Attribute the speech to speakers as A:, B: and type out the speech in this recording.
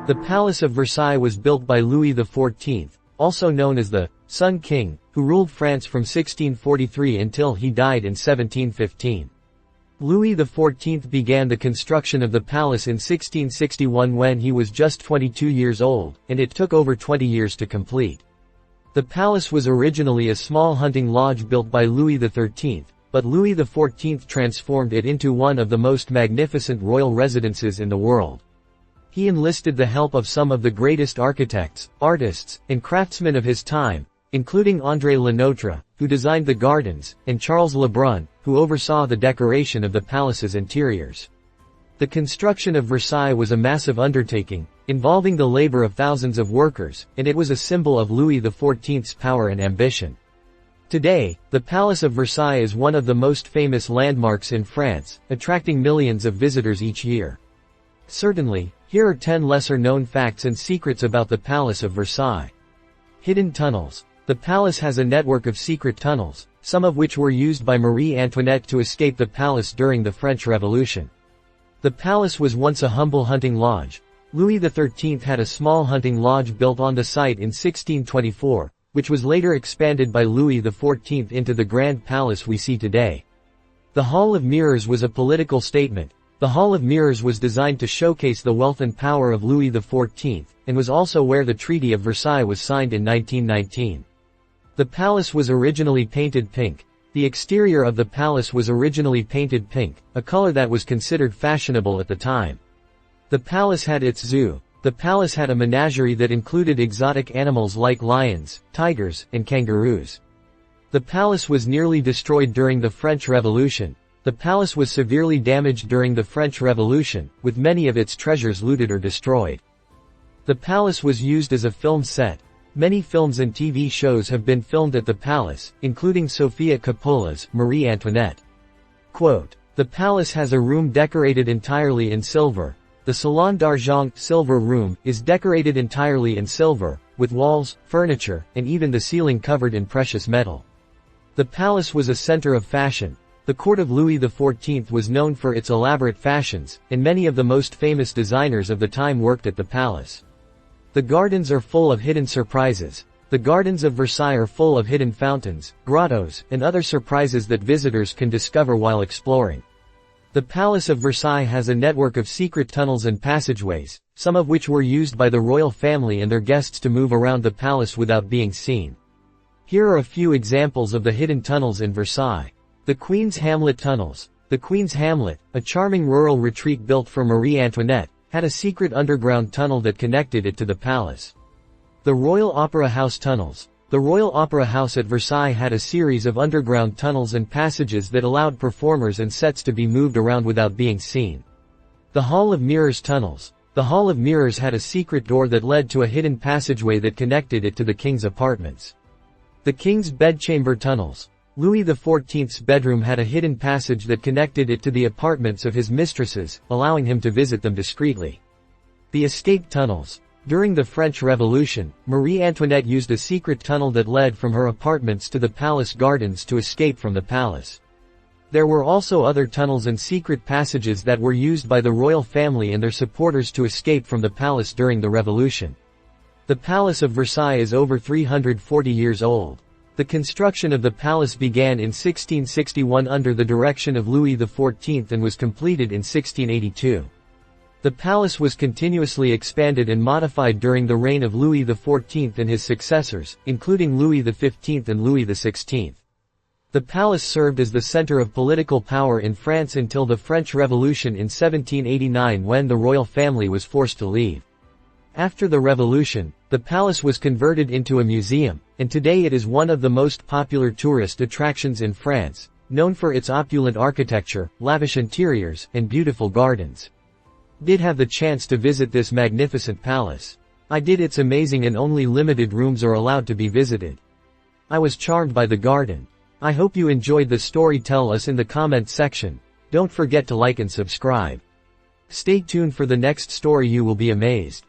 A: The Palace of Versailles was built by Louis XIV, also known as the Sun King, who ruled France from 1643 until he died in 1715. Louis XIV began the construction of the palace in 1661 when he was just 22 years old, and it took over 20 years to complete. The palace was originally a small hunting lodge built by Louis XIII, but Louis XIV transformed it into one of the most magnificent royal residences in the world. He enlisted the help of some of the greatest architects, artists, and craftsmen of his time, including André Le Nôtre, who designed the gardens, and Charles Le Brun, who oversaw the decoration of the palace's interiors. The construction of Versailles was a massive undertaking, involving the labor of thousands of workers, and it was a symbol of Louis XIV's power and ambition. Today, the Palace of Versailles is one of the most famous landmarks in France, attracting millions of visitors each year. Certainly, here are 10 lesser-known facts and secrets about the Palace of Versailles. Hidden tunnels. The palace has a network of secret tunnels, some of which were used by Marie Antoinette to escape the palace during the French Revolution. The palace was once a humble hunting lodge. Louis XIII had a small hunting lodge built on the site in 1624, which was later expanded by Louis XIV into the Grand Palace we see today. The Hall of Mirrors was a political statement. The Hall of Mirrors was designed to showcase the wealth and power of Louis XIV, and was also where the Treaty of Versailles was signed in 1919. The palace was originally painted pink. The exterior of the palace was originally painted pink, a color that was considered fashionable at the time. The palace had its zoo. The palace had a menagerie that included exotic animals like lions, tigers, and kangaroos. The palace was nearly destroyed during the French Revolution. The palace was severely damaged during the French Revolution, with many of its treasures looted or destroyed. The palace was used as a film set. Many films and TV shows have been filmed at the palace, including Sofia Coppola's Marie Antoinette. Quote, "The palace has a room decorated entirely in silver. The Salon d'Argent silver room is decorated entirely in silver, with walls, furniture, and even the ceiling covered in precious metal." The palace was a center of fashion. The court of Louis XIV was known for its elaborate fashions, and many of the most famous designers of the time worked at the palace. The gardens are full of hidden surprises. The gardens of Versailles are full of hidden fountains, grottos, and other surprises that visitors can discover while exploring. The Palace of Versailles has a network of secret tunnels and passageways, some of which were used by the royal family and their guests to move around the palace without being seen. Here are a few examples of the hidden tunnels in Versailles. The Queen's Hamlet Tunnels. The Queen's Hamlet, a charming rural retreat built for Marie Antoinette, had a secret underground tunnel that connected it to the palace. The Royal Opera House Tunnels. The Royal Opera House at Versailles had a series of underground tunnels and passages that allowed performers and sets to be moved around without being seen. The Hall of Mirrors Tunnels. The Hall of Mirrors had a secret door that led to a hidden passageway that connected it to the king's apartments. The King's Bedchamber Tunnels. Louis XIV's bedroom had a hidden passage that connected it to the apartments of his mistresses, allowing him to visit them discreetly. The Escape Tunnels. During the French Revolution, Marie Antoinette used a secret tunnel that led from her apartments to the palace gardens to escape from the palace. There were also other tunnels and secret passages that were used by the royal family and their supporters to escape from the palace during the revolution. The Palace of Versailles is over 340 years old. The construction of the palace began in 1661 under the direction of Louis XIV and was completed in 1682. The palace was continuously expanded and modified during the reign of Louis XIV and his successors, including Louis XV and Louis XVI. The palace served as the center of political power in France until the French Revolution in 1789 when the royal family was forced to leave. After the revolution, the palace was converted into a museum, and today it is one of the most popular tourist attractions in France, known for its opulent architecture, lavish interiors, and beautiful gardens. Did have the chance to visit this magnificent palace. I did. It's amazing and only limited rooms are allowed to be visited. I was charmed by the garden. I hope you enjoyed the story. Tell us in the comment section. Don't forget to like and subscribe. Stay tuned for the next story. You will be amazed.